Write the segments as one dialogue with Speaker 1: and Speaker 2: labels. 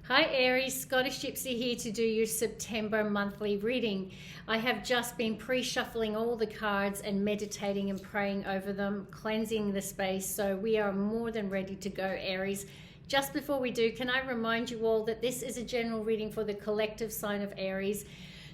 Speaker 1: Hi Aries, Scottish Gypsy here to do your September monthly reading. I have just been pre-shuffling all the cards and meditating and praying over them, cleansing the space, so we are more than ready to go, Aries. Just before we do, can I remind you all that this is a general reading for the collective sign of Aries.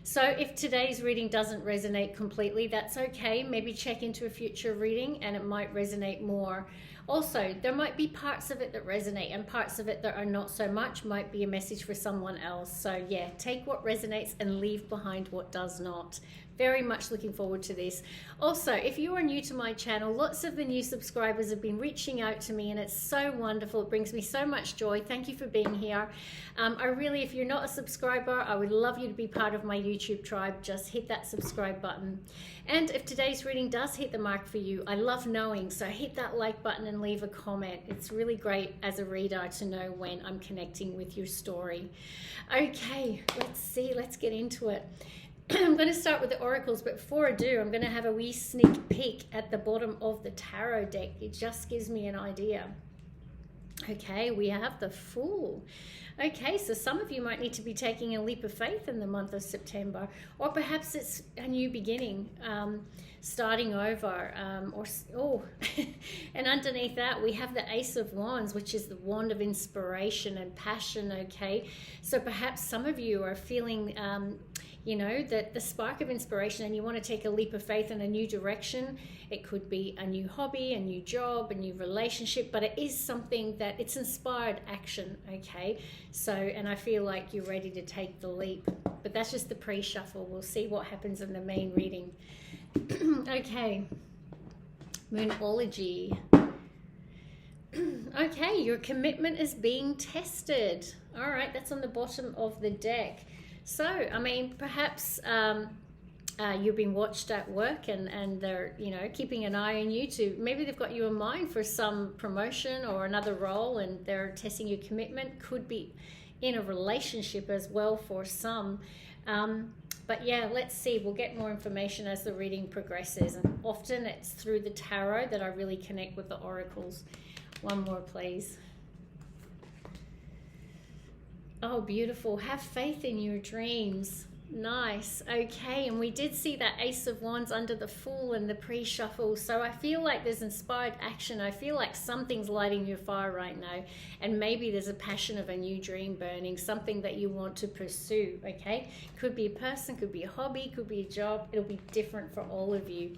Speaker 1: So if today's reading doesn't resonate completely, that's okay. Maybe check into a future reading and it might resonate more. Also, there might be parts of it that resonate and parts of it that are not so much, might be a message for someone else. So yeah, take what resonates and leave behind what does not. Very much looking forward to this. Also, if you are new to my channel, lots of the new subscribers have been reaching out to me and it's so wonderful. It brings me so much joy. Thank you for being here. If you're not a subscriber, I would love you to be part of my YouTube tribe. Just hit that subscribe button. And if today's reading does hit the mark for you, I love knowing, so hit that like button and leave a comment. It's really great as a reader to know when I'm connecting with your story. Okay, let's see, let's get into it. I'm going to start with the oracles, but before I do, I'm going to have a wee sneak peek at the bottom of the tarot deck. It just gives me an idea. Okay, we have the Fool. Okay, so some of you might need to be taking a leap of faith in the month of September, or perhaps it's a new beginning, starting over, and underneath that we have the Ace of Wands, which is the wand of inspiration and passion. Okay, so perhaps some of you are feeling that the spark of inspiration and you want to take a leap of faith in a new direction. It could be a new hobby, a new job, a new relationship, but it is something that it's inspired action. Okay, so, and I feel like you're ready to take the leap, but that's just the pre-shuffle. We'll see what happens in the main reading. Okay, Moonology. Okay, your commitment is being tested. All right, that's on the bottom of the deck. So, I mean, perhaps you've been watched at work and they're, keeping an eye on you to, maybe they've got you in mind for some promotion or another role and they're testing your commitment. Could be in a relationship as well for some. But yeah, let's see. We'll get more information as the reading progresses. And often it's through the tarot that I really connect with the oracles. One more, please. Oh, beautiful. Have faith in your dreams. Nice. Okay, and we did see that Ace of Wands under the Fool in the pre-shuffle. So I feel like there's inspired action. I feel like something's lighting your fire right now. And maybe there's a passion of a new dream burning, something that you want to pursue, okay? Could be a person, could be a hobby, could be a job. It'll be different for all of you.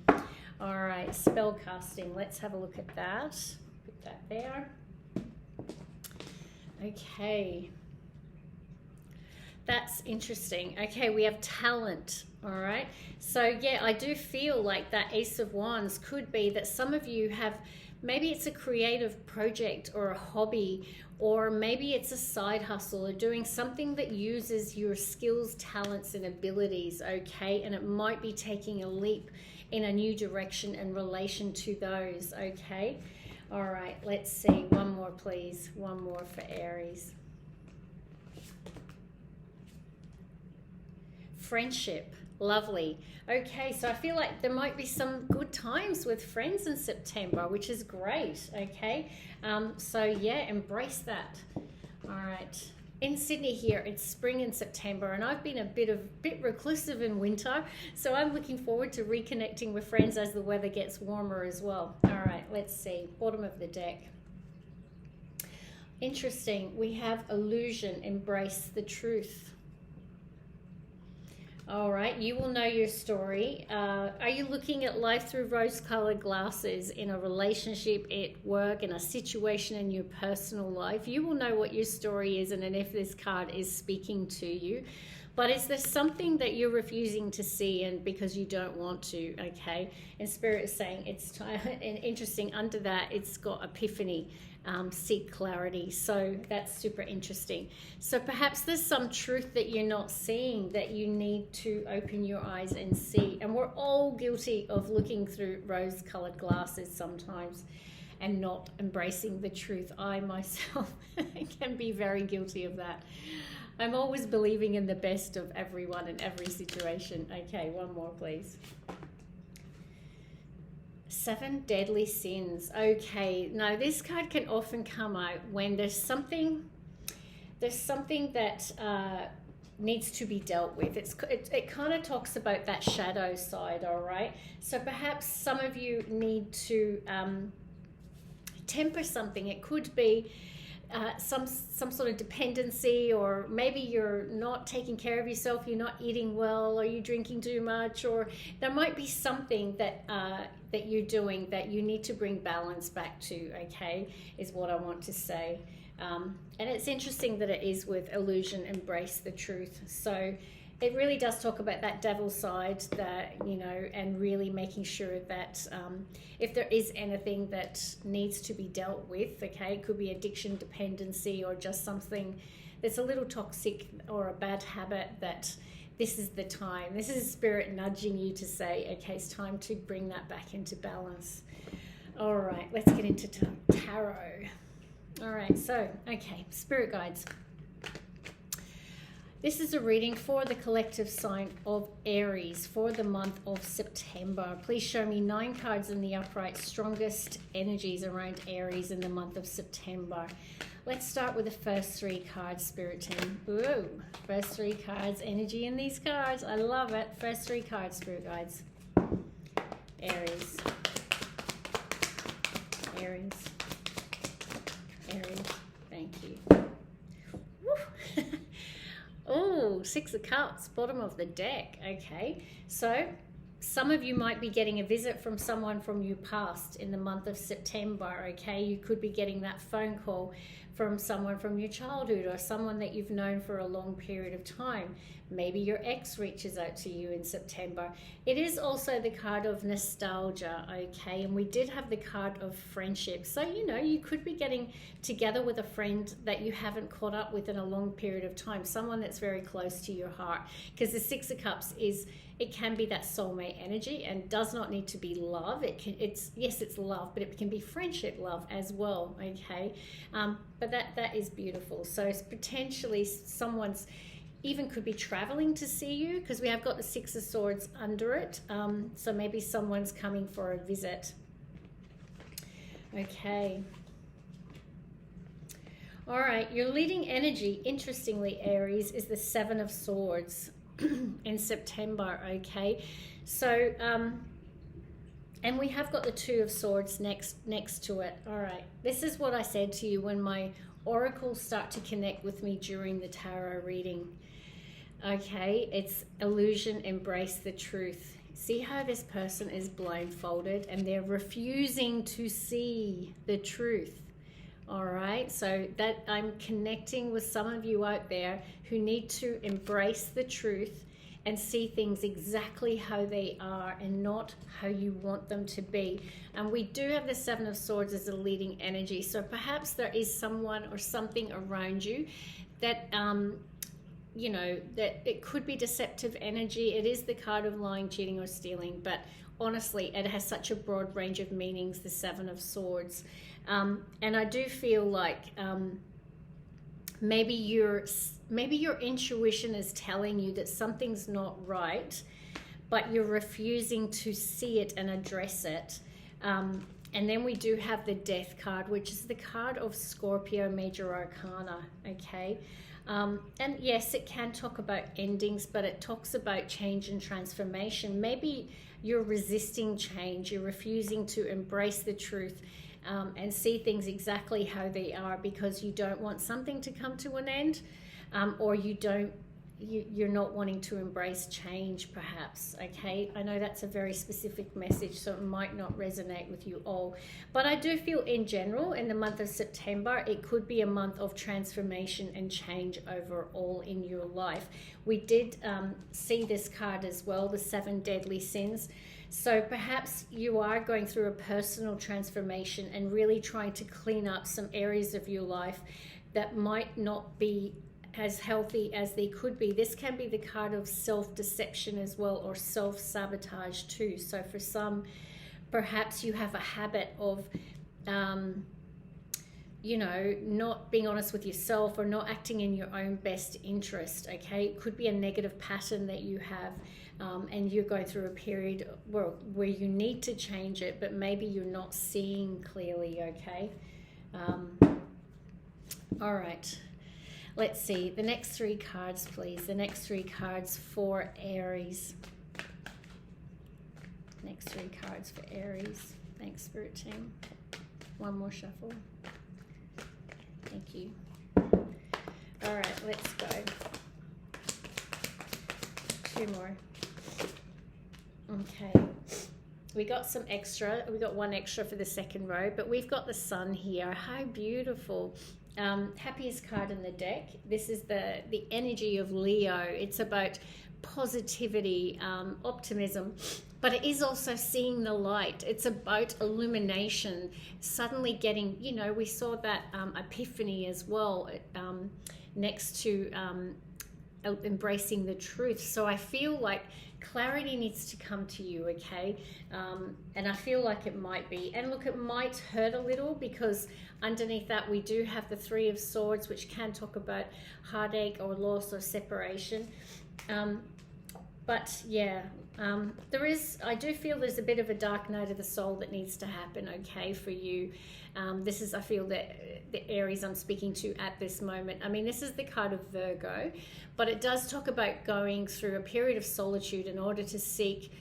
Speaker 1: All right, spell casting. Let's have a look at that. Put that there. Okay. That's interesting. Okay, we have talent. All right. So yeah, I do feel like that Ace of Wands could be that some of you have, maybe it's a creative project or a hobby, or maybe it's a side hustle or doing something that uses your skills, talents, and abilities. Okay, and it might be taking a leap in a new direction in relation to those. Okay. All right. Let's see. One more, please. One more for Aries. Friendship. Lovely. Okay, so I feel like there might be some good times with friends in September, which is great. Okay, so yeah, embrace that. All right, in Sydney here, it's spring in September, and I've been a bit reclusive in winter, so I'm looking forward to reconnecting with friends as the weather gets warmer as well. All right, let's see, bottom of the deck. Interesting. We have illusion. Embrace the truth. All right, you will know your story. Are you looking at life through rose-colored glasses in a relationship, at work, in a situation in your personal life? You will know what your story is and if this card is speaking to you. But is there something that you're refusing to see and because you don't want to, okay? And Spirit is saying it's time, and interesting, under that it's got epiphany. Seek clarity. So that's super interesting. So perhaps there's some truth that you're not seeing that you need to open your eyes and see. And we're all guilty of looking through rose-colored glasses sometimes and not embracing the truth. I myself can be very guilty of that. I'm always believing in the best of everyone in every situation. Okay, one more, please. 7 deadly sins. Okay, now this card can often come out when there's something there's something that needs to be dealt with. It kind of talks about that shadow side, all right? So perhaps some of you need to temper something. It could be some sort of dependency, or maybe you're not taking care of yourself, you're not eating well, or you're drinking too much, or there might be something that that you're doing that you need to bring balance back to, okay, is what I want to say. And it's interesting that it is with illusion, embrace the truth. So it really does talk about that devil side, that, you know, and really making sure that if there is anything that needs to be dealt with, okay, it could be addiction, dependency, or just something that's a little toxic or a bad habit, that this is the time. This is Spirit nudging you to say, okay, it's time to bring that back into balance. All right, let's get into tarot. All right, so, okay, Spirit guides. This is a reading for the collective sign of Aries for the month of September. Please show me 9 cards in the upright, strongest energies around Aries in the month of September. Let's start with the first 3 cards, Spirit team. Ooh, first 3 cards, energy in these cards. I love it. First 3 cards, Spirit guides. Aries. Aries. Aries. Thank you. Woo. Oh, 6 of Cups, bottom of the deck. Okay, so some of you might be getting a visit from someone from your past in the month of September. Okay, you could be getting that phone call from someone from your childhood, or someone that you've known for a long period of time. Maybe your ex reaches out to you in September. It is also the card of nostalgia, okay? And we did have the card of friendship. So, you know, you could be getting together with a friend that you haven't caught up with in a long period of time, someone that's very close to your heart. Because the 6 of Cups is, it can be that soulmate energy, and does not need to be love. Yes, it's love, but it can be friendship love as well, okay? But that is beautiful. So it's potentially someone's even could be traveling to see you, because we have got the 6 of Swords under it. So maybe someone's coming for a visit. Okay. All right, your leading energy, interestingly, Aries, is the 7 of Swords in September, okay? So, and we have got the 2 of Swords next to it. All right, this is what I said to you when my oracles start to connect with me during the tarot reading. Okay, it's illusion, embrace the truth. See how this person is blindfolded and they're refusing to see the truth. All right, so that I'm connecting with some of you out there who need to embrace the truth and see things exactly how they are and not how you want them to be. And we do have the 7 of Swords as a leading energy. So perhaps there is someone or something around you that, you know, that it could be deceptive energy. It is the card of lying, cheating, or stealing. But honestly, it has such a broad range of meanings, the 7 of Swords. And I do feel like maybe your intuition is telling you that something's not right, but you're refusing to see it and address it. And then we do have the Death card, which is the card of Scorpio Major Arcana, okay? And yes, it can talk about endings, but it talks about change and transformation. Maybe you're resisting change, you're refusing to embrace the truth, and see things exactly how they are, because you don't want something to come to an end, or you're not wanting to embrace change, perhaps, okay? I know that's a very specific message, so it might not resonate with you all. But I do feel in general, in the month of September, it could be a month of transformation and change overall in your life. We did see this card as well, the 7 deadly sins. So perhaps you are going through a personal transformation and really trying to clean up some areas of your life that might not be as healthy as they could be. This can be the card of self-deception as well, or self-sabotage too. So for some, perhaps you have a habit of, you know, not being honest with yourself, or not acting in your own best interest, okay? It could be a negative pattern that you have, and you're going through a period where you need to change it, but maybe you're not seeing clearly, okay? All right. Let's see, the next 3 cards, please. The next 3 cards for Aries. Next 3 cards for Aries. Thanks, Spirit Team. One more shuffle. Thank you. All right, let's go. 2 more. Okay. We got some extra. We got 1 extra for the second row, but we've got the sun here. How beautiful. Happiest card in the deck. This is the energy of Leo. It's about positivity, optimism, but it is also seeing the light. It's about illumination, suddenly getting, you know, we saw that epiphany as well, next to embracing the truth. So I feel like clarity needs to come to you, okay? And I feel like it might be. And look, it might hurt a little because underneath that we do have the 3 of Swords, which can talk about heartache or loss or separation. But yeah, I do feel there's a bit of a dark night of the soul that needs to happen, okay, for you. This is, I feel, that the Aries I'm speaking to at this moment. I mean, this is the card of Virgo, but it does talk about going through a period of solitude in order to seek,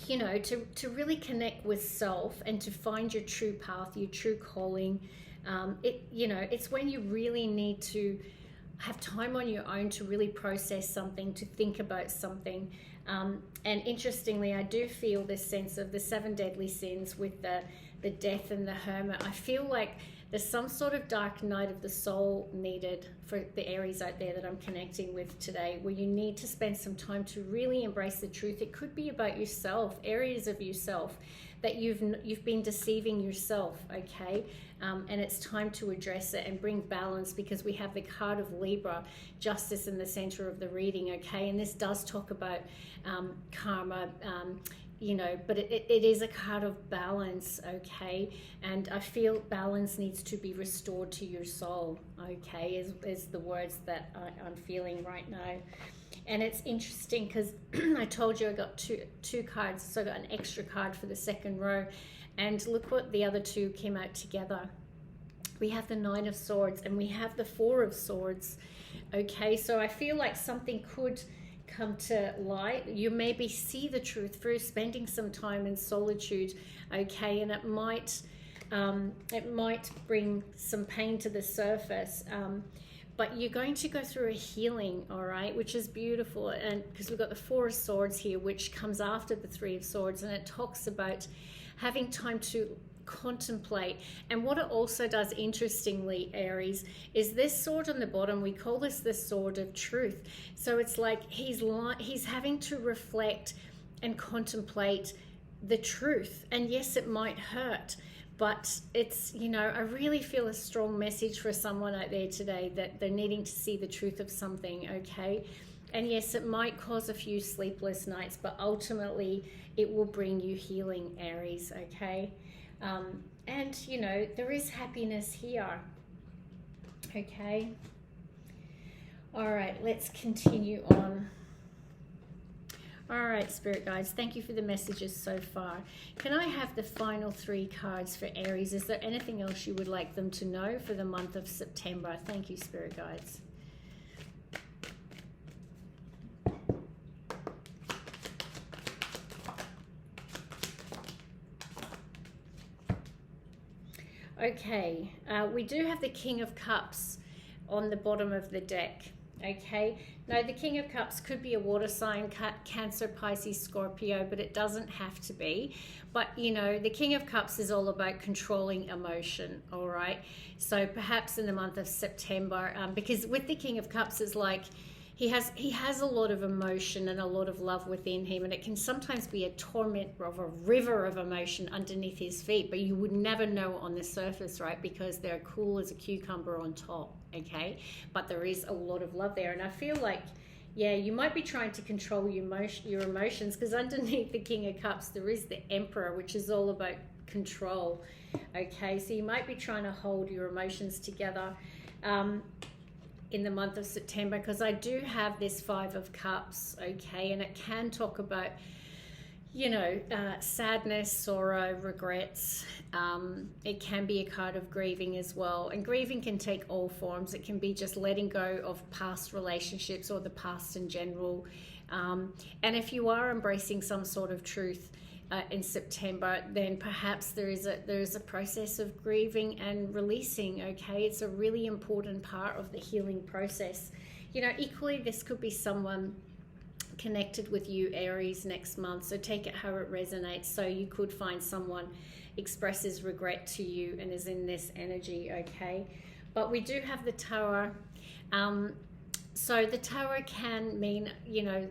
Speaker 1: you know, to really connect with self and to find your true path, your true calling. You know, it's when you really need to have time on your own to really process something, to think about something. And interestingly, I do feel this sense of the 7 deadly sins with the death and the hermit. I feel like there's some sort of dark night of the soul needed for the Aries out there that I'm connecting with today, where you need to spend some time to really embrace the truth. It could be about yourself, areas of yourself that you've been deceiving yourself, okay? And it's time to address it and bring balance, because we have the card of Libra, justice, in the center of the reading, okay? And this does talk about karma, you know, but it is a card of balance, okay? And I feel balance needs to be restored to your soul, okay, is the words that I'm feeling right now. And it's interesting because I told you I got two cards, so I got an extra card for the second row. And look what the other 2 came out together. We have the 9 of Swords and we have the 4 of Swords. Okay, so I feel like something could come to light. You maybe see the truth through spending some time in solitude, okay, and it might bring some pain to the surface. But you're going to go through a healing, all right, which is beautiful. And because we've got the 4 of Swords here, which comes after the 3 of Swords, and it talks about having time to contemplate. And what it also does, interestingly, Aries, is this sword on the bottom, we call this the sword of truth. So it's like he's having to reflect and contemplate the truth. And yes, it might hurt, but it's, you know, I really feel a strong message for someone out there today that they're needing to see the truth of something, okay? And yes, it might cause a few sleepless nights, but ultimately it will bring you healing, Aries, okay? And, you know, there is happiness here, okay? All right, let's continue on. All right, Spirit Guides, thank you for the messages so far. Can I have the final 3 cards for Aries? Is there anything else you would like them to know for the month of September? Thank you, Spirit Guides. Okay, we do have the King of Cups on the bottom of the deck. Okay, now the King of Cups could be a water sign, Cancer, Pisces, Scorpio, but it doesn't have to be. But, you know, the King of Cups is all about controlling emotion, all right? So perhaps in the month of September, because with the King of Cups, it's like he has a lot of emotion and a lot of love within him, and it can sometimes be a torrent of a river of emotion underneath his feet, but you would never know on the surface, right? Because they're cool as a cucumber on top, okay? But there is a lot of love there, and I feel like, yeah, you might be trying to control your emotions, because underneath the King of Cups, there is the Emperor, which is all about control, okay? So you might be trying to hold your emotions together in the month of September, because I do have this 5 of Cups, okay, and it can talk about, you know, sadness, sorrow, regrets. It can be a card of grieving as well. And grieving can take all forms. It can be just letting go of past relationships or the past in general. And if you are embracing some sort of truth in September, then perhaps there is a process of grieving and releasing, okay? It's a really important part of the healing process. You know, equally, this could be someone connected with you, Aries, next month, so take it how it resonates. So you could find someone expresses regret to you and is in this energy, okay? But we do have the Tower. So the Tower can mean, you know,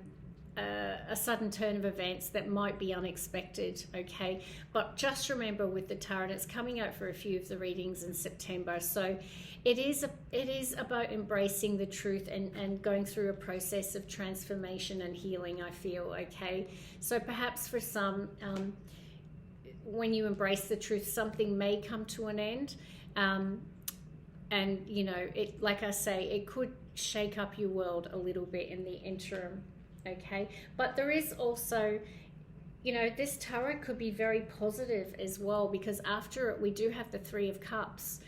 Speaker 1: a sudden turn of events that might be unexpected, okay? But just remember with the Tower, and it's coming out for a few of the readings in September, so it is about embracing the truth and going through a process of transformation and healing, I feel, okay? So perhaps for some, when you embrace the truth, something may come to an end, and you know, it, like I say, it could shake up your world a little bit in the interim, okay? But there is also, you know, this tarot could be very positive as well, because after it we do have the Three of Cups,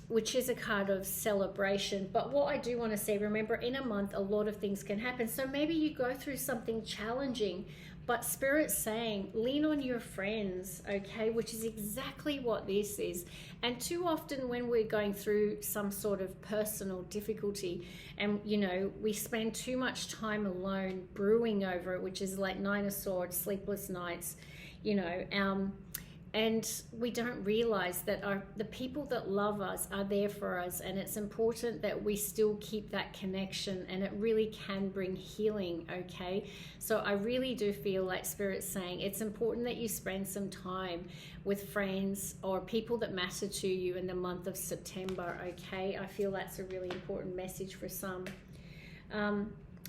Speaker 1: which is a card of celebration. But what I do want to say, remember, in a month a lot of things can happen, so maybe you go through something challenging, but Spirit's saying lean on your friends, okay? Which is exactly what this is. And too often when we're going through some sort of personal difficulty and, you know, we spend too much time alone brewing over it, which is like Nine of Swords, sleepless nights, you know, and we don't realize that the people that love us are there for us, and it's important that we still keep that connection, and it really can bring healing, okay? So I really do feel like Spirit's saying it's important that you spend some time with friends or people that matter to you in the month of September, okay? I feel that's a really important message for some.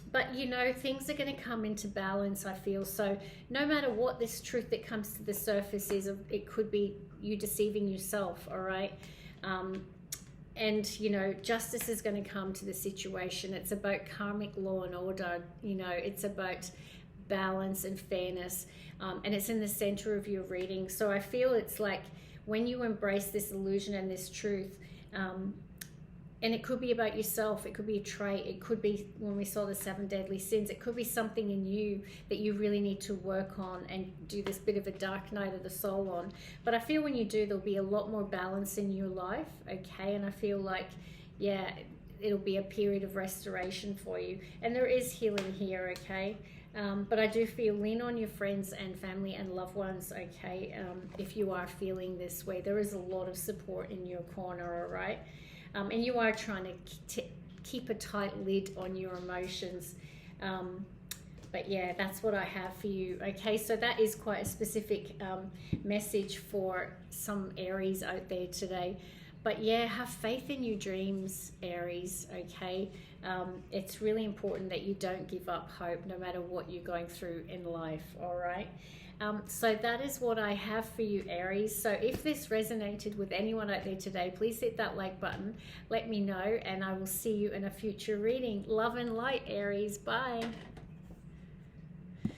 Speaker 1: But, you know, things are going to come into balance, I feel. So no matter what this truth that comes to the surface is, it could be you deceiving yourself, all right? And, you know, justice is going to come to the situation. It's about karmic law and order. You know, it's about balance and fairness. And it's in the center of your reading. So I feel it's like when you embrace this illusion and this truth, and it could be about yourself, it could be a trait, it could be, when we saw the 7 deadly sins, it could be something in you that you really need to work on and do this bit of a dark night of the soul on. But I feel when you do, there'll be a lot more balance in your life, okay? And I feel like, yeah, it'll be a period of restoration for you. And there is healing here, okay? But I do feel lean on your friends and family and loved ones, okay? If you are feeling this way, there is a lot of support in your corner, all right? And you are trying to keep a tight lid on your emotions. But yeah, that's what I have for you. Okay, so that is quite a specific message for some Aries out there today. But yeah, have faith in your dreams, Aries, okay? It's really important that you don't give up hope no matter what you're going through in life, all right? So that is what I have for you, Aries. So if this resonated with anyone out there today, please hit that like button. Let me know, and I will see you in a future reading. Love and light, Aries. Bye.